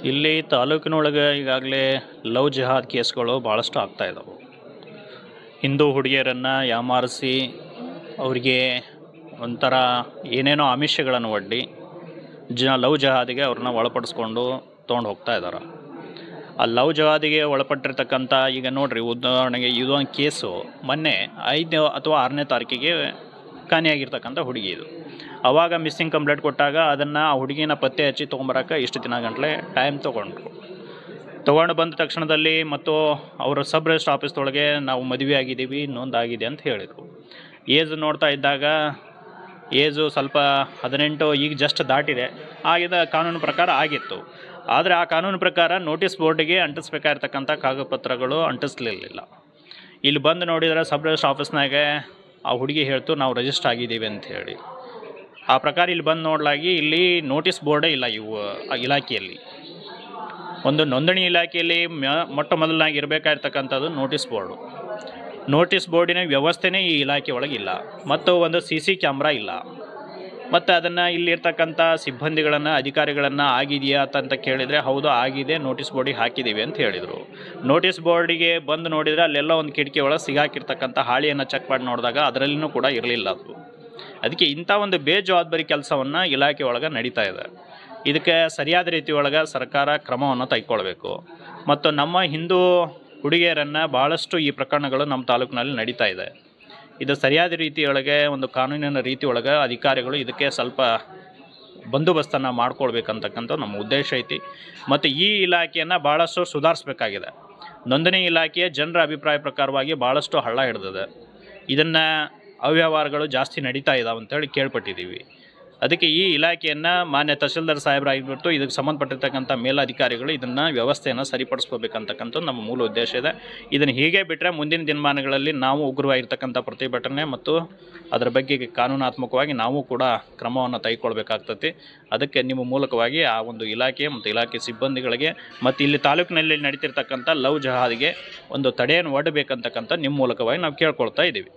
ಇಲ್ಲಿ ತಾಲೂಕಿನೊಳಗೆ ಈಗಾಗಲೇ ಲವ್ ಜಿಹಾದ್ ಕೇಸ್ಗಳು ಭಾಳಷ್ಟು ಆಗ್ತಾ ಇದ್ದಾವೆ. ಹಿಂದೂ ಹುಡುಗಿಯರನ್ನು ಯಾಮಾರಿಸಿ ಅವರಿಗೆ ಒಂಥರ ಏನೇನೋ ಆಮಿಷಗಳನ್ನು ಒಡ್ಡಿ ಲವ್ ಜಿಹಾದಿಗೆ ಅವ್ರನ್ನ ಒಳಪಡಿಸ್ಕೊಂಡು ತೊಗೊಂಡು ಹೋಗ್ತಾ ಇದ್ದಾರೆ. ಆ ಲವ್ ಜಿಹಾದಿಗೆ ಒಳಪಟ್ಟಿರ್ತಕ್ಕಂಥ ಈಗ ನೋಡಿರಿ, ಉದಾಹರಣೆಗೆ ಇದೊಂದು ಕೇಸು ಮೊನ್ನೆ 5 ಅಥವಾ 6ನೇ ತಾರೀಕಿಗೆ ಕಾಣೆಯಾಗಿರ್ತಕ್ಕಂಥ ಹುಡುಗಿ ಇದು. ಆವಾಗ ಮಿಸ್ಸಿಂಗ್ ಕಂಪ್ಲೇಂಟ್ ಕೊಟ್ಟಾಗ ಅದನ್ನು ಆ ಹುಡುಗಿನ ಪತ್ತೆ ಹಚ್ಚಿ ತೊಗೊಂಬರೋಕೆ ಇಷ್ಟು ದಿನ ಗಂಟಲೆ ಟೈಮ್ ತೊಗೊಂಡು ಬಂದ ತಕ್ಷಣದಲ್ಲಿ ಮತ್ತು ಅವರು ಸಬ್ ರಿಜಿಸ್ಟ್ರ್ ಆಫೀಸ್ದೊಳಗೆ ನಾವು ಮದುವೆ ಆಗಿದ್ದೀವಿ, ಇನ್ನೊಂದಾಗಿದೆ ಅಂತ ಹೇಳಿದರು. ಏಜ್ ನೋಡ್ತಾ ಇದ್ದಾಗ ಏಜು ಸ್ವಲ್ಪ 18 ಈಗ ಜಸ್ಟ್ ದಾಟಿದೆ, ಆಗಿದ ಕಾನೂನು ಪ್ರಕಾರ ಆಗಿತ್ತು. ಆದರೆ ಆ ಕಾನೂನು ಪ್ರಕಾರ ನೋಟಿಸ್ ಬೋರ್ಡಿಗೆ ಅಂಟಿಸ್ಬೇಕಾಗಿರ್ತಕ್ಕಂಥ ಕಾಗದಪತ್ರಗಳು ಅಂಟಿಸ್ಲಿಲ್ಲ. ಇಲ್ಲಿ ಬಂದು ನೋಡಿದರೆ ಸಬ್ ರಿಜಿಸ್ಟ್ರ್ ಆಫೀಸ್ನಾಗೆ ಆ ಹುಡುಗಿ ಹೇಳ್ತು ನಾವು ರಿಜಿಸ್ಟರ್ ಆಗಿದ್ದೀವಿ ಅಂತ ಹೇಳಿ. ಆ ಪ್ರಕಾರ ಇಲ್ಲಿ ಬಂದು ನೋಡಲಾಗಿ ಇಲ್ಲಿ ನೋಟಿಸ್ ಬೋರ್ಡೇ ಇಲ್ಲ. ಇಲಾಖೆಯಲ್ಲಿ ಒಂದು ನೋಂದಣಿ ಇಲಾಖೆಯಲ್ಲಿ ಮೊಟ್ಟ ಮೊದಲನಾಗಿ ಇರಬೇಕಾಗಿರ್ತಕ್ಕಂಥದ್ದು ನೋಟಿಸ್ ಬೋರ್ಡಿನ ವ್ಯವಸ್ಥೆನೇ ಈ ಇಲಾಖೆ ಒಳಗಿಲ್ಲ. ಮತ್ತು ಒಂದು CC ಕ್ಯಾಮ್ರಾ ಇಲ್ಲ. ಮತ್ತು ಅದನ್ನು ಇಲ್ಲಿರ್ತಕ್ಕಂಥ ಸಿಬ್ಬಂದಿಗಳನ್ನು ಅಧಿಕಾರಿಗಳನ್ನು ಆಗಿದೆಯಾ ಅಂತ ಕೇಳಿದರೆ ಹೌದು ಆಗಿದೆ, ನೋಟಿಸ್ ಬೋರ್ಡಿಗೆ ಹಾಕಿದ್ದೀವಿ ಅಂತ ಹೇಳಿದರು. ನೋಟಿಸ್ ಬೋರ್ಡಿಗೆ ಬಂದು ನೋಡಿದರೆ ಅಲ್ಲೆಲ್ಲ ಒಂದು ಕಿಟಕಿ ಒಳಗೆ ಸಿಗಾಕಿರ್ತಕ್ಕಂಥ ಹಾಳಿಯನ್ನು ಚೆಕ್ ಮಾಡಿ ನೋಡಿದಾಗ ಅದರಲ್ಲಿನೂ ಕೂಡ ಇರಲಿಲ್ಲ ಅದು. ಅದಕ್ಕೆ ಇಂಥ ಒಂದು ಬೇಜವಾಬ್ದಾರಿ ಕೆಲಸವನ್ನು ಇಲಾಖೆ ಒಳಗೆ ನಡೀತಾ ಇದೆ. ಇದಕ್ಕೆ ಸರಿಯಾದ ರೀತಿ ಒಳಗೆ ಸರ್ಕಾರ ಕ್ರಮವನ್ನು ತೆಗೆದುಕೊಳ್ಬೇಕು. ಮತ್ತು ನಮ್ಮ ಹಿಂದೂ ಹುಡುಗಿಯರನ್ನು ಭಾಳಷ್ಟು ಈ ಪ್ರಕರಣಗಳು ನಮ್ಮ ತಾಲೂಕಿನಲ್ಲಿ ನಡೀತಾ ಇದೆ. ಇದು ಸರಿಯಾದ ರೀತಿಯೊಳಗೆ ಒಂದು ಕಾನೂನಿನ ರೀತಿ ಒಳಗೆ ಅಧಿಕಾರಿಗಳು ಇದಕ್ಕೆ ಸ್ವಲ್ಪ ಬಂದೋಬಸ್ತನ್ನು ಮಾಡ್ಕೊಳ್ಬೇಕಂತಕ್ಕಂಥ ನಮ್ಮ ಉದ್ದೇಶ ಐತಿ. ಮತ್ತು ಈ ಇಲಾಖೆಯನ್ನು ಭಾಳಷ್ಟು ಸುಧಾರಿಸ್ಬೇಕಾಗಿದೆ. ನೋಂದಣಿ ಇಲಾಖೆಯ ಜನರ ಅಭಿಪ್ರಾಯ ಪ್ರಕಾರವಾಗಿ ಭಾಳಷ್ಟು ಹಳ್ಳ ಹಿಡಿದಿದೆ. ಇದನ್ನು ಅವ್ಯವಹಾರಗಳು ಜಾಸ್ತಿ ನಡೀತಾ ಇದ್ದಾವೆ ಅಂತೇಳಿ ಕೇಳ್ಪಟ್ಟಿದ್ದೀವಿ. ಅದಕ್ಕೆ ಈ ಇಲಾಖೆಯನ್ನು ಮಾನ್ಯ ತಹಸೀಲ್ದಾರ್ ಸಾಹೇಬರಾಗಿಬಿಟ್ಟು ಇದಕ್ಕೆ ಸಂಬಂಧಪಟ್ಟಿರ್ತಕ್ಕಂಥ ಮೇಲಧಿಕಾರಿಗಳು ಇದನ್ನು ವ್ಯವಸ್ಥೆಯನ್ನು ಸರಿಪಡಿಸ್ಕೋಬೇಕಂತಕ್ಕಂಥ ನಮ್ಮ ಮೂಲ ಉದ್ದೇಶ ಇದೆ. ಇದನ್ನು ಹೀಗೆ ಬಿಟ್ಟರೆ ಮುಂದಿನ ದಿನಮಾನಗಳಲ್ಲಿ ನಾವು ಉಗ್ರವಾಗಿರ್ತಕ್ಕಂಥ ಪ್ರತಿಭಟನೆ ಮತ್ತು ಅದರ ಬಗ್ಗೆ ಕಾನೂನಾತ್ಮಕವಾಗಿ ನಾವು ಕೂಡ ಕ್ರಮವನ್ನು ತೆಗೆದುಕೊಳ್ಬೇಕಾಗ್ತದೆ. ಅದಕ್ಕೆ ನಿಮ್ಮ ಮೂಲಕವಾಗಿ ಆ ಒಂದು ಇಲಾಖೆ ಮತ್ತು ಇಲಾಖೆ ಸಿಬ್ಬಂದಿಗಳಿಗೆ ಮತ್ತು ಇಲ್ಲಿ ತಾಲೂಕಿನಲ್ಲಿ ನಡೀತಿರ್ತಕ್ಕಂಥ ಲವ್ ಜಿಹಾದಿಗೆ ಒಂದು ತಡೆಯನ್ನು ಒಡ್ಡಬೇಕಂತಕ್ಕಂಥ ನಿಮ್ಮ ಮೂಲಕವಾಗಿ ನಾವು ಕೇಳ್ಕೊಳ್ತಾ ಇದ್ದೀವಿ.